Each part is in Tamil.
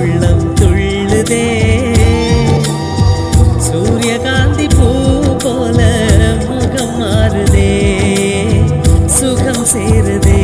உள்ளம் துள்ளுதே. சூரியகாந்தி பூ போல முகம் மாறுதே, சுகம் சேருதே.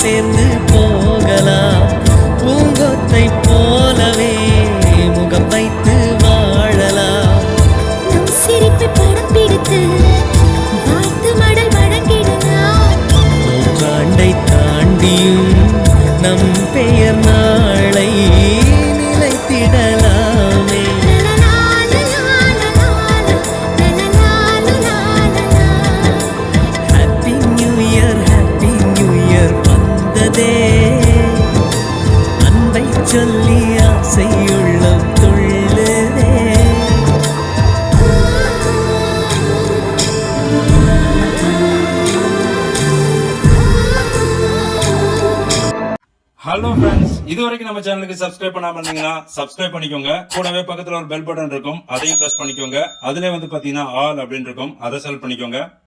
சேர்ந்து போகலாம், பூங்கொத்தை போலவே முகம் வைத்து வாழலாம். நம் சிரிப்பை படம் பிடித்து வாழ்த்து மடல் வழங்கிடலாம். நூற்றாண்டை தாண்டியும் நம் பெயர் நாளை நிலைத்திடலாமே. Happy new year, happy new year வந்ததே. அன்பை சொல்லி ஆசையுள்ளம் துள்ளுதே. ஹலோ ஃப்ரெண்ட்ஸ், இது வரைக்கும் நம்ம சேனலுக்கு சப்ஸ்கிரைப் பண்ணாம இருந்தீங்கன்னா சப்ஸ்கிரைப் பண்ணிக்கோங்க. கூடவே பக்கத்துல ஒரு பெல் பட்டன் இருக்கும், அதையும் பிரஸ் பண்ணிக்கோங்க. அதுல வந்து பாத்தீங்கன்னா ஆல் அப்படின்னு இருக்கும், அதை செலக்ட் பண்ணிக்கோங்க.